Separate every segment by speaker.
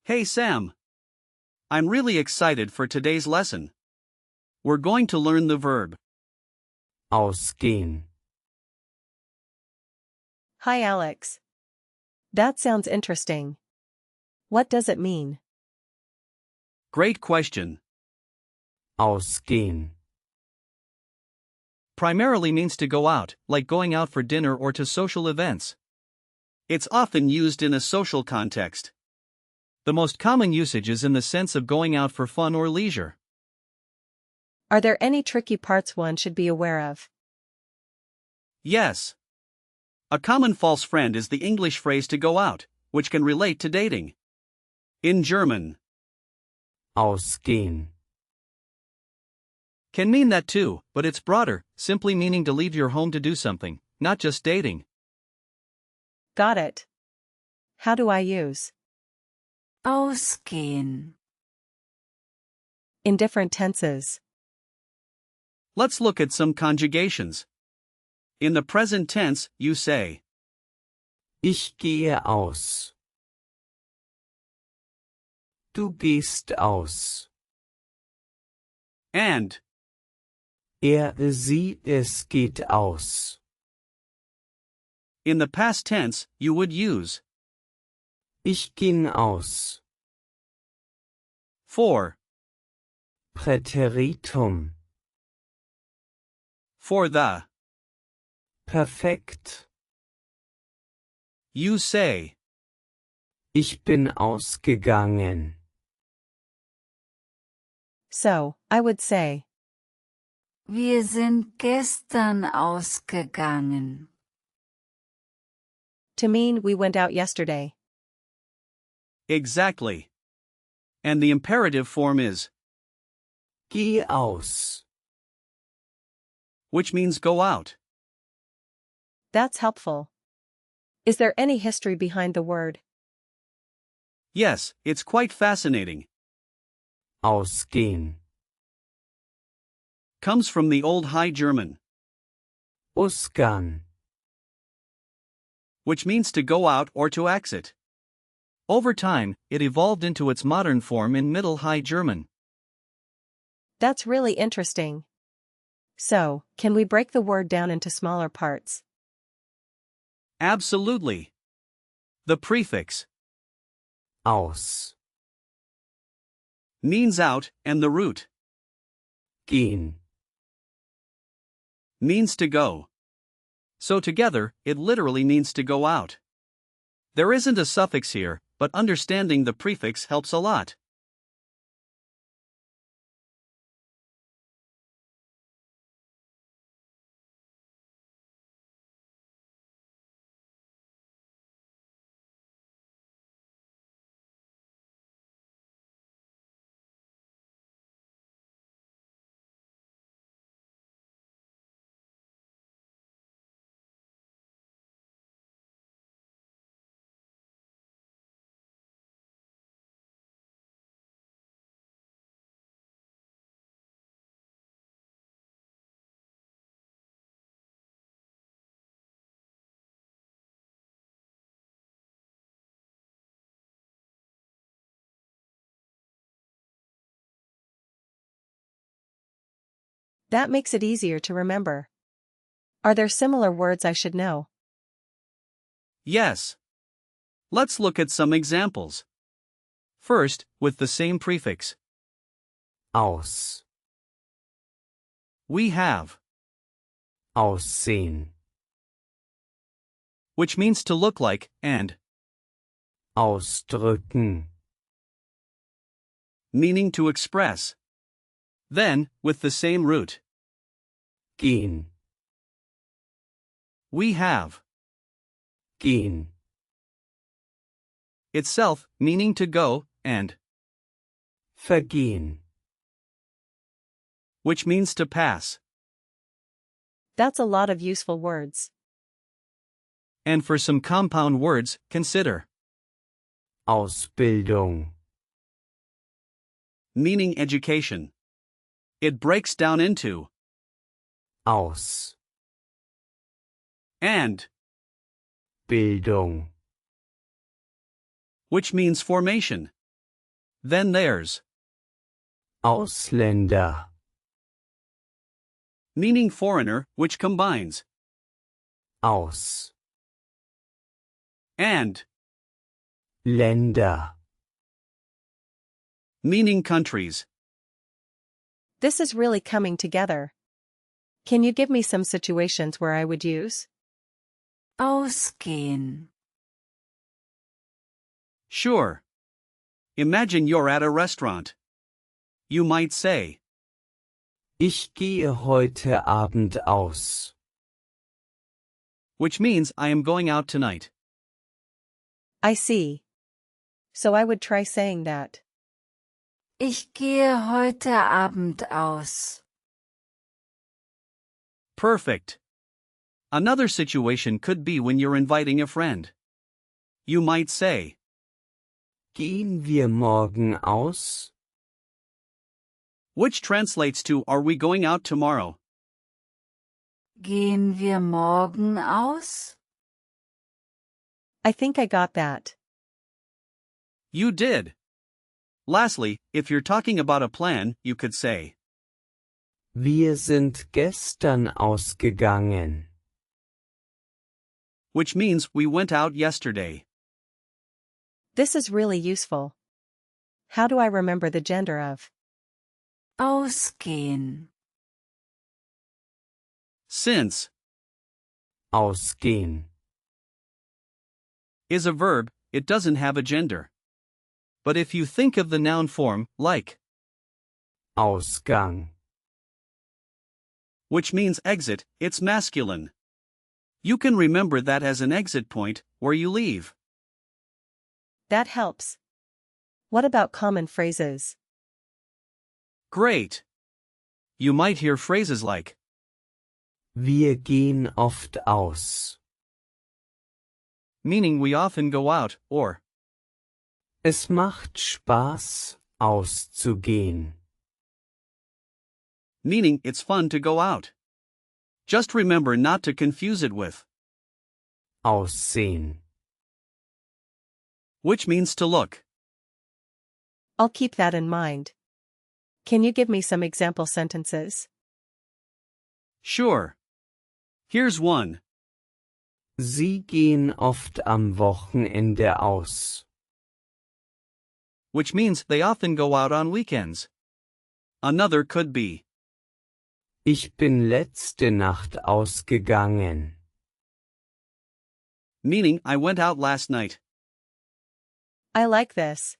Speaker 1: Hey Sam. I'm really excited for today's lesson. We're going to learn the verb
Speaker 2: ausgehen.
Speaker 3: Hi Alex. That sounds interesting. What does it mean?
Speaker 1: Great question.
Speaker 2: Ausgehen.
Speaker 1: Primarily means to go out, like going out for dinner or to social events. It's often used in a social context. The most common usage is in the sense of going out for fun or leisure.
Speaker 3: Are there any tricky parts one should be aware of?
Speaker 1: Yes. A common false friend is the English phrase to go out, which can relate to dating. In German,
Speaker 2: ausgehen.
Speaker 1: can mean that too, but it's broader, simply meaning to leave your home to do something, not just dating.
Speaker 3: Got it. How do I use
Speaker 4: ausgehen,
Speaker 3: in different tenses?
Speaker 1: Let's look at some conjugations. In the present tense, you say,
Speaker 2: Ich gehe aus. Du gehst aus.
Speaker 1: and
Speaker 2: Sie, es geht aus.
Speaker 1: in the past tense, you would use
Speaker 2: Ich ging aus.
Speaker 1: for
Speaker 2: Präteritum.
Speaker 1: the.
Speaker 2: Perfekt.
Speaker 1: You say,
Speaker 2: Ich bin ausgegangen.
Speaker 3: So, I would say,
Speaker 4: wir sind gestern ausgegangen.
Speaker 3: to mean we went out yesterday.
Speaker 1: exactly. And the imperative form is,
Speaker 2: Geh aus.
Speaker 1: which means go out.
Speaker 3: That's helpful. Is there any history behind the word?
Speaker 1: Yes, it's quite fascinating.
Speaker 2: Ausgehen.
Speaker 1: Comes from the Old High German,
Speaker 2: Ausgang.
Speaker 1: which means to go out or to exit. Over time, it evolved into its modern form in Middle High German.
Speaker 3: That's really interesting. So, can we break the word down into smaller parts?
Speaker 1: Absolutely. The prefix
Speaker 2: Aus.
Speaker 1: means out, and the root
Speaker 2: Gehen.
Speaker 1: means to go. So together, it literally means to go out. There isn't a suffix here, but understanding the prefix helps a lot.
Speaker 3: That makes it easier to remember. Are there similar words I should know?
Speaker 1: Yes. Let's look at some examples. First, with the same prefix.
Speaker 2: Aus.
Speaker 1: We have,
Speaker 2: Aussehen.
Speaker 1: which means to look like, and
Speaker 2: Ausdrücken.
Speaker 1: meaning to express. Then, with the same root.
Speaker 2: Gehen.
Speaker 1: We have,
Speaker 2: Gehen.
Speaker 1: itself, meaning to go, and
Speaker 2: Vergehen.
Speaker 1: which means to pass.
Speaker 3: That's a lot of useful words.
Speaker 1: And for some compound words, consider
Speaker 2: Ausbildung.
Speaker 1: meaning education. It breaks down into
Speaker 2: Aus.
Speaker 1: and,
Speaker 2: Bildung.
Speaker 1: which means formation. Then there's
Speaker 2: Ausländer,
Speaker 1: meaning foreigner, which combines
Speaker 2: aus,
Speaker 1: and
Speaker 2: Länder,
Speaker 1: meaning countries.
Speaker 3: This is really coming together. Can you give me some situations where I would use?
Speaker 4: ausgehen,
Speaker 1: Sure. Imagine you're at a restaurant. You might say,
Speaker 2: ich gehe heute Abend aus.
Speaker 1: which means I am going out tonight.
Speaker 3: I see. So I would try saying that.
Speaker 4: ich gehe heute Abend aus.
Speaker 1: Perfect. Another situation could be when you're inviting a friend. You might say,
Speaker 2: Gehen wir morgen aus?
Speaker 1: which translates to, are we going out tomorrow?
Speaker 4: Gehen wir morgen aus?
Speaker 3: I think I got that.
Speaker 1: You did. Lastly, if you're talking about a plan, you could say,
Speaker 2: Wir sind gestern ausgegangen.
Speaker 1: which means we went out yesterday.
Speaker 3: This is really useful. How do I remember the gender of?
Speaker 4: Ausgehen,
Speaker 1: Since
Speaker 2: Ausgehen,
Speaker 1: is a verb, it doesn't have a gender. But if you think of the noun form, like,
Speaker 2: Ausgang,
Speaker 1: which means exit, it's masculine. You can remember that as an exit point, where you leave.
Speaker 3: That helps. What about common phrases?
Speaker 1: Great. You might hear phrases like,
Speaker 2: wir gehen oft aus.
Speaker 1: meaning we often go out, or
Speaker 2: Es macht Spaß, auszugehen.
Speaker 1: meaning it's fun to go out. Just remember not to confuse it with,
Speaker 2: Aussehen.
Speaker 1: which means to look.
Speaker 3: I'll keep that in mind. Can you give me some example sentences?
Speaker 1: Sure. Here's one.
Speaker 2: Sie gehen oft am Wochenende aus.
Speaker 1: Which means they often go out on weekends. Another could be,
Speaker 2: Ich bin letzte Nacht ausgegangen.
Speaker 1: meaning I went out last night.
Speaker 3: I like this.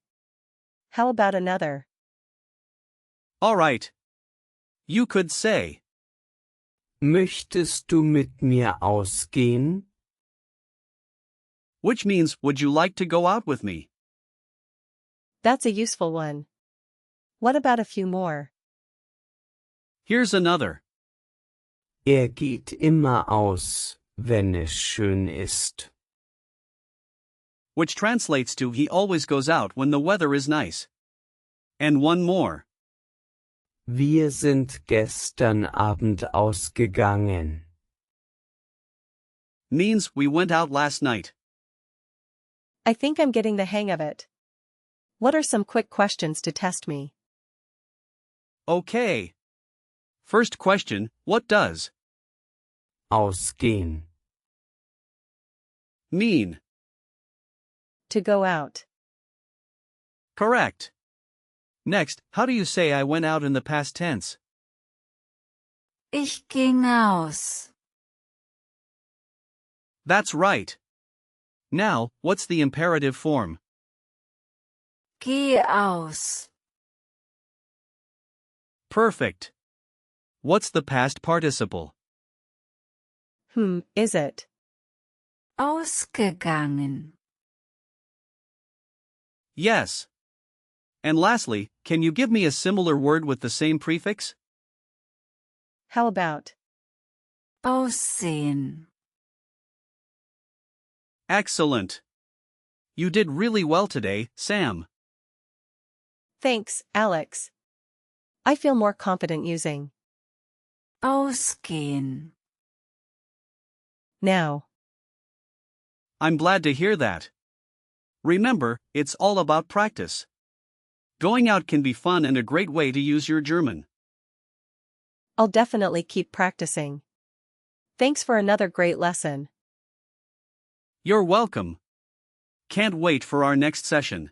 Speaker 3: How about another?
Speaker 1: All right. You could say,
Speaker 2: Möchtest du mit mir ausgehen?
Speaker 1: which means would you like to go out with me?
Speaker 3: That's a useful one. What about a few more?
Speaker 1: Here's another.
Speaker 2: Geht immer aus, wenn es schön ist.
Speaker 1: Which translates to he always goes out when the weather is nice. And one more.
Speaker 2: Wir sind gestern Abend ausgegangen.
Speaker 1: Means we went out last night.
Speaker 3: I think I'm getting the hang of it. What are some quick questions to test me?
Speaker 1: Okay. First question, what does
Speaker 2: Ausgehen.
Speaker 1: mean?
Speaker 3: To go out.
Speaker 1: Correct. Next, how do you say I went out in the past tense?
Speaker 4: ich ging aus.
Speaker 1: That's right. Now, what's the imperative form?
Speaker 4: Geh aus.
Speaker 1: Perfect. What's the past participle?
Speaker 3: Is it?
Speaker 4: Ausgegangen.
Speaker 1: Yes. And lastly, can you give me a similar word with the same prefix?
Speaker 3: How about?
Speaker 4: Aussehen.
Speaker 1: Excellent. You did really well today, Sam.
Speaker 3: Thanks, Alex. I feel more confident using
Speaker 4: Ausgehen.
Speaker 3: now.
Speaker 1: I'm glad to hear that. Remember, it's all about practice. Going out can be fun and a great way to use your German.
Speaker 3: I'll definitely keep practicing. Thanks for another great lesson.
Speaker 1: You're welcome. Can't wait for our next session.